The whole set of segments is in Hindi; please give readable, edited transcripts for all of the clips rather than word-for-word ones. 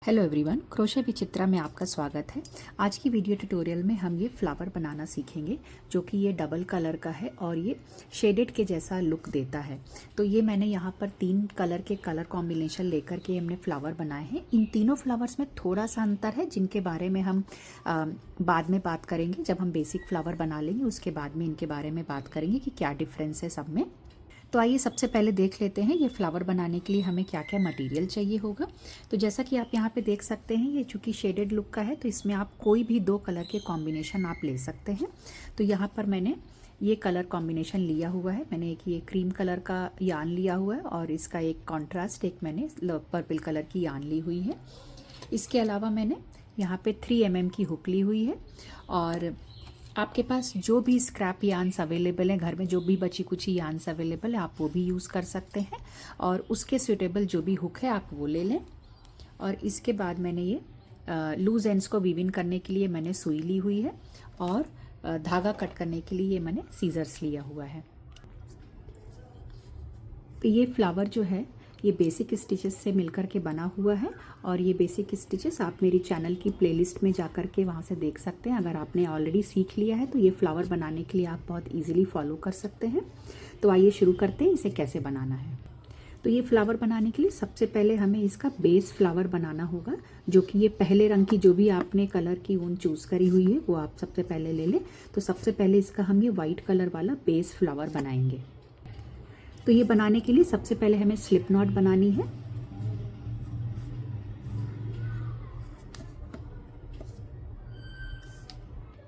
हेलो एवरीवन, क्रोशे विचित्रा में आपका स्वागत है। आज की वीडियो ट्यूटोरियल में हम ये फ्लावर बनाना सीखेंगे जो कि ये डबल कलर का है और ये शेडेड के जैसा लुक देता है। तो ये मैंने यहाँ पर 3 कलर के कलर कॉम्बिनेशन लेकर के हमने फ्लावर बनाए हैं। इन तीनों फ्लावर्स में थोड़ा सा अंतर है जिनके बारे में हम बाद में बात करेंगे। जब हम बेसिक फ्लावर बना लेंगे उसके बाद में इनके बारे में बात करेंगे कि क्या डिफरेंस है सब में। तो आइए सबसे पहले देख लेते हैं ये फ्लावर बनाने के लिए हमें क्या क्या मटेरियल चाहिए होगा। तो जैसा कि आप यहाँ पे देख सकते हैं, ये चूँकि शेडेड लुक का है तो इसमें आप कोई भी 2 कलर के कॉम्बिनेशन आप ले सकते हैं। तो यहाँ पर मैंने ये कलर कॉम्बिनेशन लिया हुआ है। मैंने एक ये क्रीम कलर का यान लिया हुआ है और इसका एक कॉन्ट्रास्ट एक मैंने पर्पल कलर की यान ली हुई है। इसके अलावा मैंने यहाँ पे 3 mm की हुक ली हुई है और आपके पास जो भी स्क्रैप यान्स अवेलेबल हैं, घर में जो भी बची कुची यान्स अवेलेबल है आप वो भी यूज़ कर सकते हैं और उसके सूटेबल जो भी हुक है आप वो ले लें। और इसके बाद मैंने ये लूज एंड्स को वीविंग करने के लिए मैंने सुई ली हुई है और धागा कट करने के लिए ये मैंने सीजर्स लिया हुआ है। तो ये फ्लावर जो है ये बेसिक स्टिचेस से मिलकर के बना हुआ है और ये बेसिक स्टिचेस आप मेरी चैनल की प्लेलिस्ट में जाकर के वहाँ से देख सकते हैं। अगर आपने ऑलरेडी सीख लिया है तो ये फ्लावर बनाने के लिए आप बहुत इजीली फॉलो कर सकते हैं। तो आइए शुरू करते हैं इसे कैसे बनाना है। तो ये फ्लावर बनाने के लिए सबसे पहले हमें इसका बेस फ्लावर बनाना होगा, जो कि ये पहले रंग की जो भी आपने कलर की ऊन चूज़ करी हुई है वो आप सबसे पहले ले लें। तो सबसे पहले इसका हम ये वाइट कलर वाला बेस फ्लावर बनाएंगे। तो ये बनाने के लिए सबसे पहले हमें स्लिप नॉट बनानी है।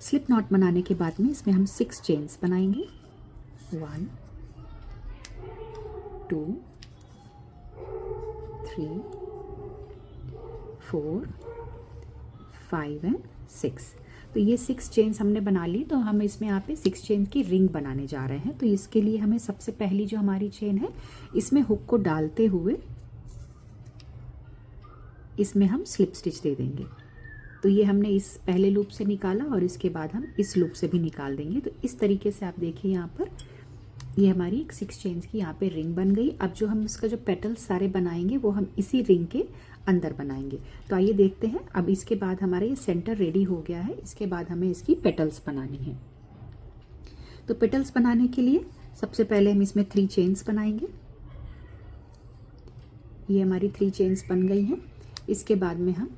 स्लिप नॉट बनाने के बाद में इसमें हम 6 चेन्स बनाएंगे। 1 2 3 4 5 एंड 6। तो ये 6 चेन्स हमने बना ली। तो हम इसमें यहाँ पे 6 चेन की रिंग बनाने जा रहे हैं। तो इसके लिए हमें सबसे पहली जो हमारी चेन है इसमें हुक को डालते हुए इसमें हम स्लिप स्टिच दे देंगे। तो ये हमने इस पहले लूप से निकाला और इसके बाद हम इस लूप से भी निकाल देंगे। तो इस तरीके से आप देखिए यहाँ पर ये हमारी 6 चेन्स की यहाँ पे रिंग बन गई। अब जो हम इसका जो पेटल्स सारे बनाएंगे वो हम इसी रिंग के अंदर बनाएंगे। तो आइए देखते हैं। अब इसके बाद हमारा ये सेंटर रेडी हो गया है। इसके बाद हमें इसकी पेटल्स बनानी है। तो पेटल्स बनाने के लिए सबसे पहले हम इसमें 3 चेन्स बनाएंगे। ये हमारी 3 चेन्स बन गई हैं। इसके बाद में हम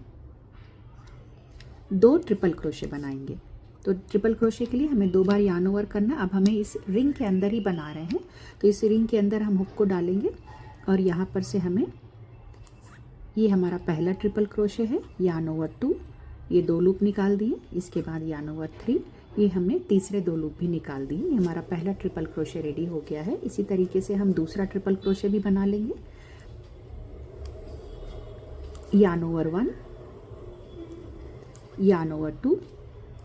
2 ट्रिपल क्रोशे बनाएंगे। तो ट्रिपल क्रोशे के लिए हमें 2 बार यार्न ओवर करना। अब हमें इस रिंग के अंदर ही बना रहे हैं तो इस रिंग के अंदर हम हुक को डालेंगे और यहाँ पर से हमें ये हमारा पहला ट्रिपल क्रोशे है, यार्न ओवर 2, ये 2 लूप निकाल दिए। इसके बाद यार्न ओवर 3, ये हमने तीसरे 2 लूप भी निकाल दिए। ये हमारा पहला ट्रिपल क्रोशे रेडी हो गया है। इसी तरीके से हम दूसरा ट्रिपल क्रोशे भी बना लेंगे। Yarn over 1, yarn over 2,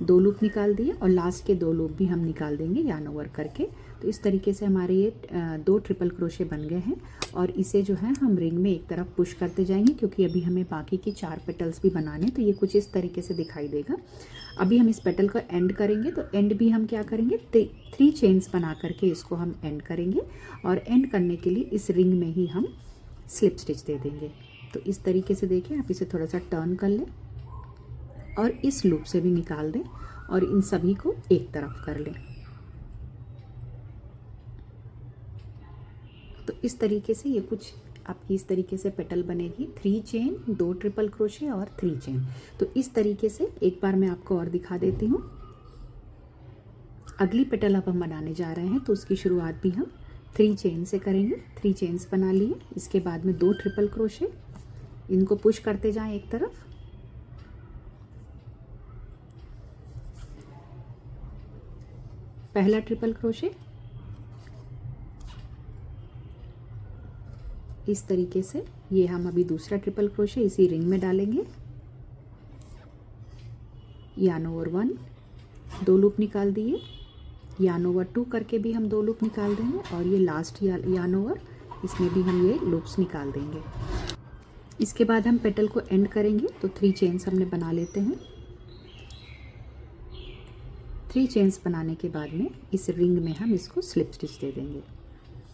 2 loop निकाल दिए और लास्ट के 2 लूप भी हम निकाल देंगे यार्न ओवर करके। तो इस तरीके से हमारे ये 2 ट्रिपल क्रोशे बन गए हैं और इसे जो है हम रिंग में एक तरफ पुश करते जाएंगे क्योंकि अभी हमें बाकी की 4 पेटल्स भी बनाने। तो ये कुछ इस तरीके से दिखाई देगा। अभी हम इस पेटल को एंड करेंगे। तो एंड भी हम क्या करेंगे, 3 चेन्स बना करके इसको हम एंड करेंगे और एंड करने के लिए इस रिंग में ही हम स्लिप स्टिच दे देंगे। तो इस तरीके से देखिए, आप इसे थोड़ा सा टर्न कर लें और इस लूप से भी निकाल दें और इन सभी को एक तरफ कर लें। तो इस तरीके से ये कुछ आपकी इस तरीके से पेटल बनेगी। 3 चेन, 2 ट्रिपल क्रोशे और 3 चेन। तो इस तरीके से एक बार मैं आपको और दिखा देती हूँ। अगली पेटल अब हम बनाने जा रहे हैं तो उसकी शुरुआत भी हम 3 चेन से करेंगे। 3 चेन्स बना लिए। इसके बाद में 2 ट्रिपल क्रोशे, इनको पुश करते जाएं एक तरफ। पहला ट्रिपल क्रोशे, इस तरीके से ये हम अभी दूसरा ट्रिपल क्रोशे इसी रिंग में डालेंगे। यार्न ओवर 1, 2 लूप निकाल दिए। यार्न ओवर 2 करके भी हम 2 लूप निकाल देंगे और ये लास्ट यार्न ओवर, इसमें भी हम ये लूप्स निकाल देंगे। इसके बाद हम पेटल को एंड करेंगे। तो 3 चेन्स हमने बना लेते हैं। 3 चेन्स बनाने के बाद में इस रिंग में हम इसको स्लिप स्टिच दे देंगे।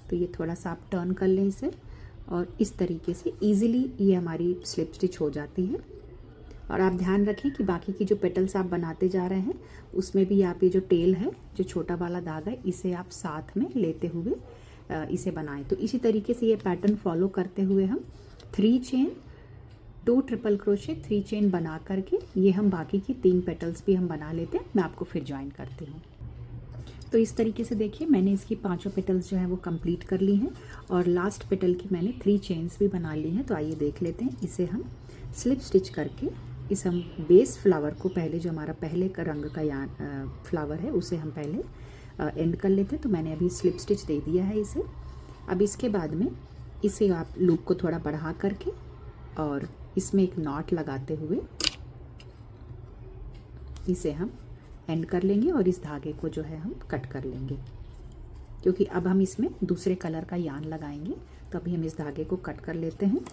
तो ये थोड़ा सा आप टर्न कर लें इसे और इस तरीके से इजीली ये हमारी स्लिप स्टिच हो जाती है। और आप ध्यान रखें कि बाकी की जो पेटल्स आप बनाते जा रहे हैं उसमें भी आप ये जो टेल है, जो छोटा वाला धागा है, इसे आप साथ में लेते हुए इसे बनाएं। तो इसी तरीके से ये पैटर्न फॉलो करते हुए हम 3 चेन 2 ट्रिपल क्रोशे 3 चेन बना करके ये हम बाकी की 3 पेटल्स भी हम बना लेते हैं। मैं आपको फिर ज्वाइन करती हूँ। तो इस तरीके से देखिए मैंने इसकी 5 पेटल्स जो है वो कंप्लीट कर ली हैं और लास्ट पेटल की मैंने 3 चेन्स भी बना ली हैं। तो आइए देख लेते हैं। इसे हम स्लिप स्टिच करके इस हम बेस फ्लावर को पहले, जो हमारा पहले का रंग का फ्लावर है, उसे हम पहले एंड कर लेते हैं। तो मैंने अभी स्लिप स्टिच दे दिया है इसे। अब इसके बाद में इसे आप लूप को थोड़ा बढ़ा करके और इसमें एक नॉट लगाते हुए इसे हम एंड कर लेंगे और इस धागे को जो है हम कट कर लेंगे, क्योंकि अब हम इसमें दूसरे कलर का यान लगाएंगे। तो अभी हम इस धागे को कट कर लेते हैं।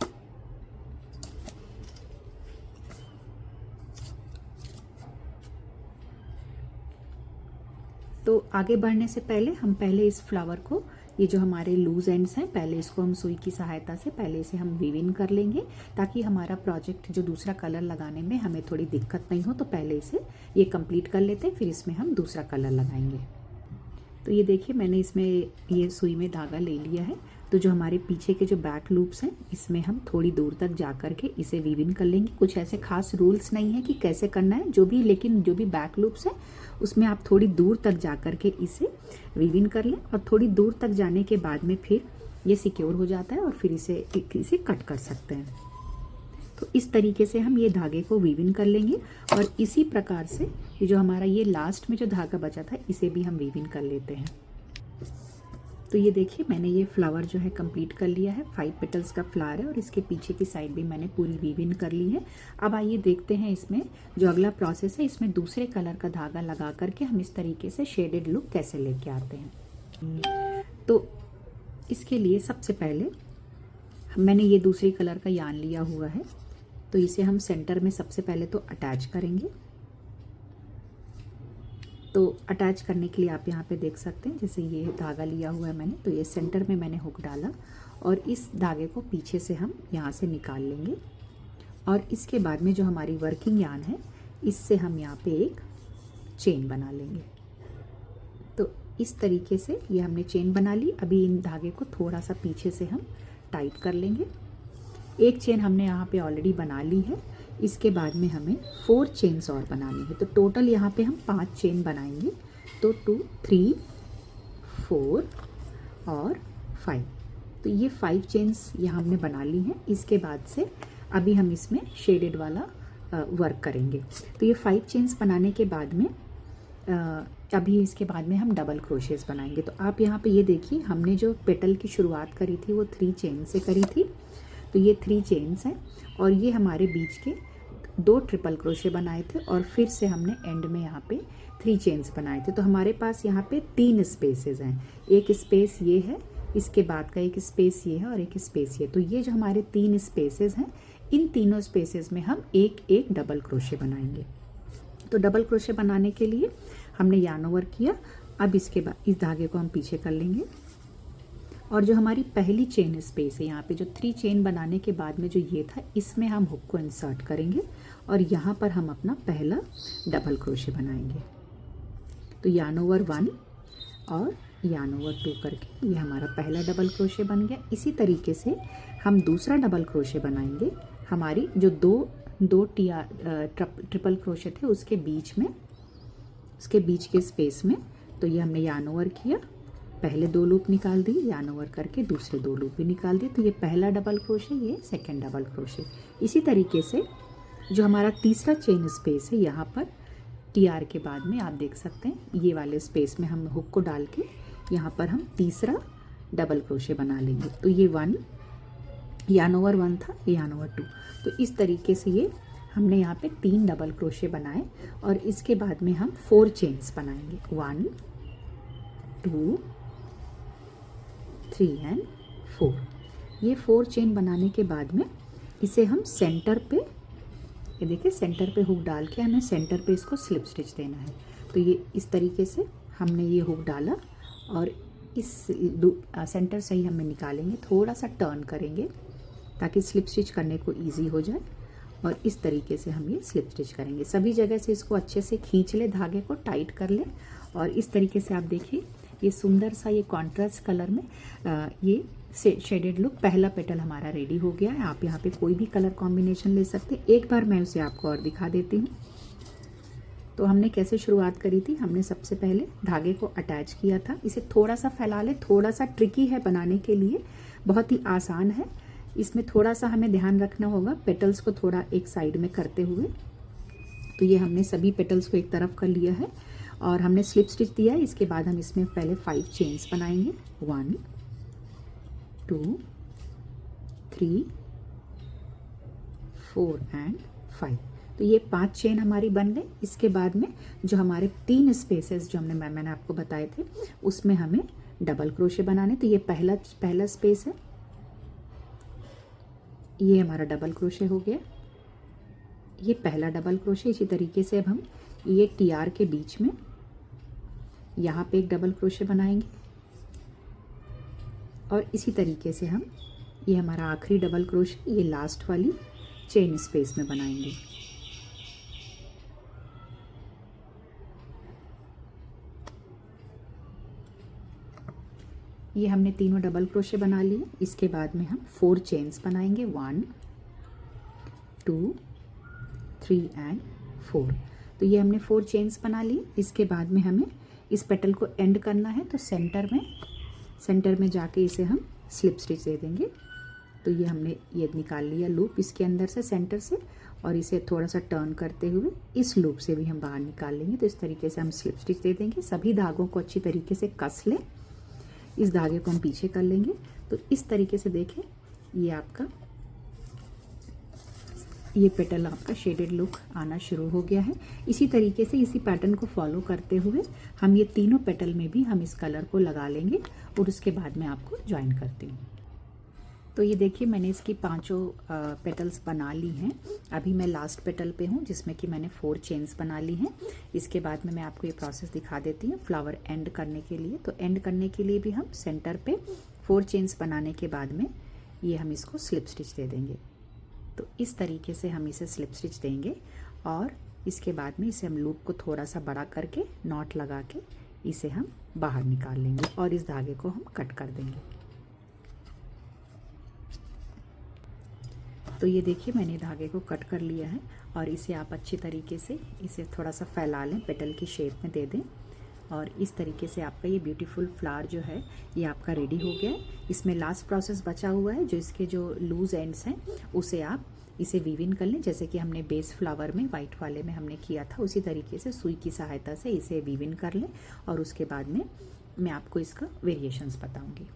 तो आगे बढ़ने से पहले हम पहले इस फ्लावर को, ये जो हमारे लूज एंड्स हैं, पहले इसको हम सुई की सहायता से पहले इसे हम वीव इन कर लेंगे, ताकि हमारा प्रोजेक्ट जो दूसरा कलर लगाने में हमें थोड़ी दिक्कत नहीं हो। तो पहले इसे ये कंप्लीट कर लेते हैं, फिर इसमें हम दूसरा कलर लगाएंगे। तो ये देखिए मैंने इसमें ये सुई में धागा ले लिया है। तो जो हमारे पीछे के जो बैक लूप्स हैं, इसमें हम थोड़ी दूर तक जा कर के इसे वीव इन कर लेंगे। कुछ ऐसे खास रूल्स नहीं है कि कैसे करना है, लेकिन जो भी बैक लूप्स हैं उसमें आप थोड़ी दूर तक जा कर के इसे वीव इन कर लें, और थोड़ी दूर तक जाने के बाद में फिर ये सिक्योर हो जाता है और फिर इसे कट कर सकते हैं। तो इस तरीके से हम ये धागे को वीव इन कर लेंगे और इसी प्रकार से ये जो हमारा ये लास्ट में जो धागा बचा था, इसे भी हम वीव इन कर लेते हैं। तो ये देखिए मैंने ये फ्लावर जो है कंप्लीट कर लिया है। 5 पेटल्स का फ्लावर है और इसके पीछे की साइड भी मैंने पूरी वीव इन कर ली है। अब आइए देखते हैं इसमें जो अगला प्रोसेस है, इसमें दूसरे कलर का धागा लगा करके हम इस तरीके से शेडेड लुक कैसे लेके आते हैं। तो इसके लिए सबसे पहले मैंने ये दूसरी कलर का यान लिया हुआ है, तो इसे हम सेंटर में सबसे पहले तो अटैच करेंगे। तो अटैच करने के लिए आप यहाँ पे देख सकते हैं, जैसे ये धागा लिया हुआ है मैंने, तो ये सेंटर में मैंने हुक डाला और इस धागे को पीछे से हम यहाँ से निकाल लेंगे। और इसके बाद में जो हमारी वर्किंग यान है, इससे हम यहाँ पे एक चेन बना लेंगे। तो इस तरीके से ये हमने चेन बना ली। अभी इन धागे को थोड़ा सा पीछे से हम टाइट कर लेंगे। एक चेन हमने यहाँ पे ऑलरेडी बना ली है। इसके बाद में हमें 4 चेन्स और बनानी है। तो टोटल यहाँ पे हम 5 चेन बनाएंगे। तो 2, 3, 4 और 5। तो ये 5 चेन्स यहाँ हमने बना ली हैं। इसके बाद से अभी हम इसमें शेडेड वाला वर्क करेंगे। तो ये 5 चेन्स बनाने के बाद में अभी इसके बाद में हम डबल क्रोशेस बनाएंगे। तो आप यहाँ पे ये देखिए, हमने जो पेटल की शुरुआत करी थी वो 3 चेन से करी थी। तो ये 3 चेन्स हैं और ये हमारे बीच के 2 ट्रिपल क्रोशे बनाए थे और फिर से हमने एंड में यहाँ पे 3 चेन्स बनाए थे। तो हमारे पास यहाँ पे 3 स्पेसेस हैं। एक स्पेस ये है, इसके बाद का एक स्पेस ये है और एक स्पेस ये। तो ये जो हमारे 3 स्पेसेस हैं, इन तीनों स्पेसेस में हम एक एक डबल क्रोशे बनाएंगे। तो डबल क्रोशे बनाने के लिए हमने यार्न ओवर किया। अब इसके बाद इस धागे को हम पीछे कर लेंगे और जो हमारी पहली चेन स्पेस है, यहाँ पे जो 3 चेन बनाने के बाद में जो ये था, इसमें हम हुक को इंसर्ट करेंगे और यहाँ पर हम अपना पहला डबल क्रोशे बनाएंगे। तो यार्न ओवर 1 और यार्न ओवर 2 करके ये हमारा पहला डबल क्रोशे बन गया। इसी तरीके से हम दूसरा डबल क्रोशे बनाएंगे। हमारी जो दो ट्रिपल क्रोशे थे उसके बीच में, उसके बीच के स्पेस में। तो ये हमने यार्न ओवर किया, पहले 2 लूप निकाल दिए, यार्न ओवर करके दूसरे 2 लूप भी निकाल दिए। तो ये पहला डबल क्रोशे, ये सेकंड डबल क्रोशे। इसी तरीके से जो हमारा तीसरा चेन स्पेस है, यहाँ पर टीआर के बाद में आप देख सकते हैं, ये वाले स्पेस में हम हुक को डाल के यहाँ पर हम तीसरा डबल क्रोशे बना लेंगे। तो ये 1 यार्न ओवर 1 था, यार्न ओवर 2। तो इस तरीके से ये हमने यहाँ पे 3 डबल क्रोशे बनाए और इसके बाद में हम 4 चेन्स बनाएंगे। 1, 2, 3 एंड 4। ये 4 चेन बनाने के बाद में इसे हम सेंटर पे, ये देखिए सेंटर पे हुक डाल के हमें सेंटर पे इसको स्लिप स्टिच देना है। तो ये इस तरीके से हमने ये हुक डाला और इस सेंटर से ही हमें निकालेंगे, थोड़ा सा टर्न करेंगे ताकि स्लिप स्टिच करने को ईजी हो जाए। और इस तरीके से हम ये स्लिप स्टिच करेंगे। सभी जगह से इसको अच्छे से खींच ले, धागे को टाइट कर ले। और इस तरीके से आप देखिए ये सुंदर सा ये कॉन्ट्रास्ट कलर में ये शेडेड लुक, पहला पेटल हमारा रेडी हो गया है। आप यहाँ पे कोई भी कलर कॉम्बिनेशन ले सकते हैं। एक बार मैं उसे आपको और दिखा देती हूँ। तो हमने कैसे शुरुआत करी थी, हमने सबसे पहले धागे को अटैच किया था। इसे थोड़ा सा फैला ले, थोड़ा सा ट्रिकी है बनाने के लिए, बहुत ही आसान है। इसमें थोड़ा सा हमें ध्यान रखना होगा, पेटल्स को थोड़ा एक साइड में करते हुए। तो ये हमने सभी पेटल्स को एक तरफ कर लिया है और हमने स्लिप स्टिच दिया है। इसके बाद हम इसमें पहले 5 चेन्स बनाएंगे, 1 2 3 4 एंड 5। तो ये 5 चेन हमारी बन गई। इसके बाद में जो हमारे 3 स्पेसेस जो मैंने आपको बताए थे उसमें हमें डबल क्रोशे बनाने। तो ये पहला स्पेस है, ये हमारा डबल क्रोशे हो गया, ये पहला डबल क्रोशे। इसी तरीके से अब हम ये टीआर के बीच में यहाँ पे एक डबल क्रोशे बनाएंगे और इसी तरीके से हम ये हमारा आखिरी डबल क्रोशे ये लास्ट वाली चेन स्पेस में बनाएंगे। ये हमने तीनों डबल क्रोशे बना लिए। इसके बाद में हम 4 चेन्स बनाएंगे, 1 2 3 एंड 4। तो ये हमने 4 चेन्स बना ली। इसके बाद में हमें इस पेटल को एंड करना है, तो सेंटर में जाके इसे हम स्लिप स्टिच दे देंगे। तो ये हमने ये निकाल लिया लूप इसके अंदर से, सेंटर से, और इसे थोड़ा सा टर्न करते हुए इस लूप से भी हम बाहर निकाल लेंगे। तो इस तरीके से हम स्लिप स्टिच दे देंगे। सभी धागों को अच्छी तरीके से कस लें। इस धागे को हम पीछे कर लेंगे। तो इस तरीके से देखें, ये पेटल आपका शेडेड लुक आना शुरू हो गया है। इसी तरीके से इसी पैटर्न को फॉलो करते हुए हम ये तीनों पेटल में भी हम इस कलर को लगा लेंगे और उसके बाद मैं आपको ज्वाइन करती हूँ। तो ये देखिए मैंने इसकी 5 पेटल्स बना ली हैं। अभी मैं लास्ट पेटल पे हूँ जिसमें कि मैंने 4 चेन्स बना ली हैं। इसके बाद में मैं आपको ये प्रोसेस दिखा देती हूँ फ्लावर एंड करने के लिए। तो एंड करने के लिए भी हम सेंटर पे 4 चेन्स बनाने के बाद में ये हम इसको स्लिप स्टिच दे देंगे। तो इस तरीके से हम इसे स्लिप स्टिच देंगे और इसके बाद में इसे हम लूप को थोड़ा सा बड़ा करके नॉट लगा के इसे हम बाहर निकाल लेंगे और इस धागे को हम कट कर देंगे। तो ये देखिए मैंने धागे को कट कर लिया है और इसे आप अच्छी तरीके से इसे थोड़ा सा फैला लें, पेटल की शेप में दे दें और इस तरीके से आपका ये ब्यूटीफुल फ्लावर जो है ये आपका रेडी हो गया है। इसमें लास्ट प्रोसेस बचा हुआ है, जो इसके जो लूज एंड्स हैं उसे आप इसे वीव इन कर लें, जैसे कि हमने बेस फ्लावर में वाइट वाले में हमने किया था। उसी तरीके से सुई की सहायता से इसे वीव इन कर लें और उसके बाद में मैं आपको इसका वेरिएशंस बताऊंगी।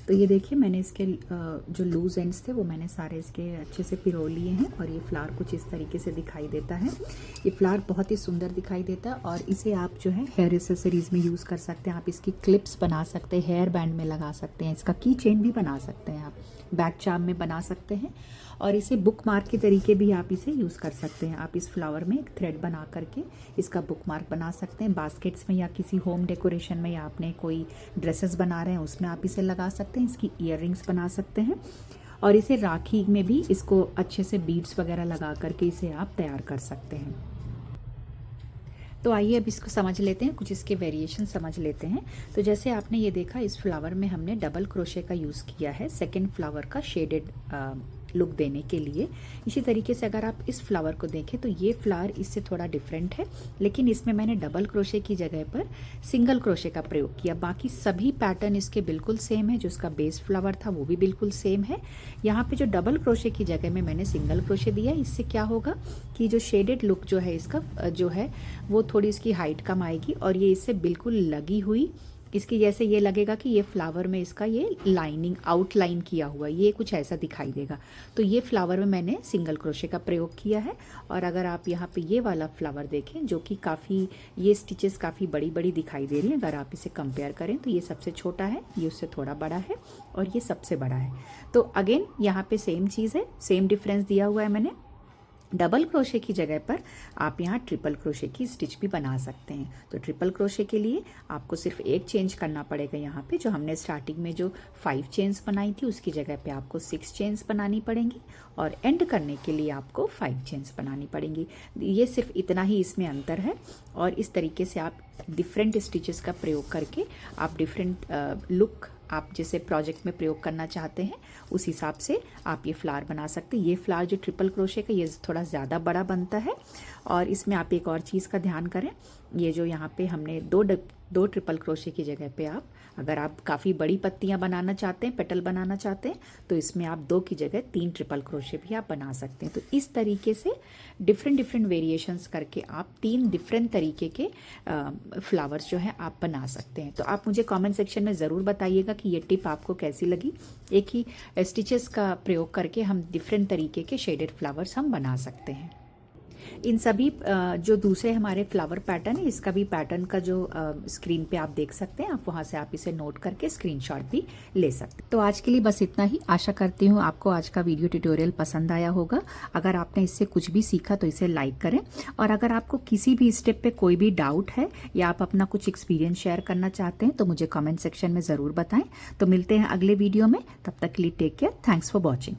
तो ये देखिए मैंने इसके जो लूज एंड्स थे वो मैंने सारे इसके अच्छे से पिरो लिए हैं और ये फ्लावर कुछ इस तरीके से दिखाई देता है। ये फ्लावर बहुत ही सुंदर दिखाई देता है और इसे आप जो है हेयर एक्सेसरीज़ में यूज़ कर सकते हैं। आप इसकी क्लिप्स बना सकते हैं, हेयर बैंड में लगा सकते हैं, इसका की चेन भी बना सकते हैं, आप बैक चार्म में बना सकते हैं और इसे बुक मार्क के तरीके भी आप इसे यूज़ कर सकते हैं। आप इस फ्लावर में एक थ्रेड बना करके इसका बुक मार्क बना सकते हैं, बास्केट्स में या किसी होम डेकोरेशन में, या आपने कोई ड्रेसेस बना रहे हैं उसमें आप इसे लगा सकते हैं। इसकी ईयररिंग्स बना सकते हैं और इसे राखी में भी इसको अच्छे से बीड्स वगैरह लगा करके इसे आप तैयार कर सकते हैं। तो आइए अब इसको समझ लेते हैं, कुछ इसके वेरिएशन समझ लेते हैं। तो जैसे आपने ये देखा इस फ्लावर में हमने डबल क्रोशे का यूज़ किया है सेकेंड फ्लावर का शेडेड लुक देने के लिए। इसी तरीके से अगर आप इस फ्लावर को देखें तो ये फ्लावर इससे थोड़ा डिफरेंट है, लेकिन इसमें मैंने डबल क्रोशे की जगह पर सिंगल क्रोशे का प्रयोग किया। बाकी सभी पैटर्न इसके बिल्कुल सेम है, जो इसका बेस फ्लावर था वो भी बिल्कुल सेम है। यहाँ पे जो डबल क्रोशे की जगह में मैंने सिंगल क्रोशे दिया, इससे क्या होगा कि जो शेडेड लुक जो है इसका जो है वो थोड़ी इसकी हाइट कम आएगी और ये इससे बिल्कुल लगी हुई, इसकी जैसे ये लगेगा कि ये फ्लावर में इसका ये लाइनिंग आउटलाइन किया हुआ, ये कुछ ऐसा दिखाई देगा। तो ये फ्लावर में मैंने सिंगल क्रोशे का प्रयोग किया है। और अगर आप यहाँ पे ये वाला फ्लावर देखें जो कि काफ़ी, ये स्टिचेस काफ़ी बड़ी बड़ी दिखाई दे रही हैं, अगर आप इसे कंपेयर करें तो ये सबसे छोटा है, ये उससे थोड़ा बड़ा है और ये सबसे बड़ा है। तो अगेन यहाँ पे सेम चीज़ है, सेम डिफरेंस दिया हुआ है मैंने। डबल क्रोशे की जगह पर आप यहाँ ट्रिपल क्रोशे की स्टिच भी बना सकते हैं। तो ट्रिपल क्रोशे के लिए आपको सिर्फ एक चेंज करना पड़ेगा। यहाँ पे जो हमने स्टार्टिंग में जो 5 चेन्स बनाई थी उसकी जगह पे आपको 6 चेन्स बनानी पड़ेंगी और एंड करने के लिए आपको 5 चेन्स बनानी पड़ेंगी। ये सिर्फ इतना ही इसमें अंतर है और इस तरीके से आप डिफरेंट स्टिचेस का प्रयोग करके आप डिफरेंट लुक आप जैसे प्रोजेक्ट में प्रयोग करना चाहते हैं उस हिसाब से आप ये फ्लावर बना सकते हैं। ये फ्लावर जो ट्रिपल क्रोशे का ये थोड़ा ज़्यादा बड़ा बनता है और इसमें आप एक और चीज़ का ध्यान करें, ये जो यहाँ पे हमने दो ट्रिपल क्रोशे की जगह पे आप अगर आप काफ़ी बड़ी पत्तियाँ बनाना चाहते हैं, पेटल बनाना चाहते हैं, तो इसमें आप 2 की जगह 3 ट्रिपल क्रोशे भी आप बना सकते हैं। तो इस तरीके से डिफरेंट वेरिएशंस करके आप 3 डिफरेंट तरीके के फ्लावर्स जो है आप बना सकते हैं। तो आप मुझे कमेंट सेक्शन में ज़रूर बताइएगा कि ये टिप आपको कैसी लगी। एक ही स्टिचेस का प्रयोग करके हम डिफरेंट तरीके के शेडेड फ्लावर्स हम बना सकते हैं। इन सभी जो दूसरे हमारे फ्लावर पैटर्न है इसका भी पैटर्न का जो स्क्रीन पे आप देख सकते हैं, आप वहां से आप इसे नोट करके स्क्रीनशॉट भी ले सकते हैं। तो आज के लिए बस इतना ही। आशा करती हूँ आपको आज का वीडियो ट्यूटोरियल पसंद आया होगा। अगर आपने इससे कुछ भी सीखा तो इसे लाइक करें और अगर आपको किसी भी स्टेप पे कोई भी डाउट है या आप अपना कुछ एक्सपीरियंस शेयर करना चाहते हैं तो मुझे कमेंट सेक्शन में ज़रूर बताएं। तो मिलते हैं अगले वीडियो में, तब तक के लिए take care. Thanks for watching.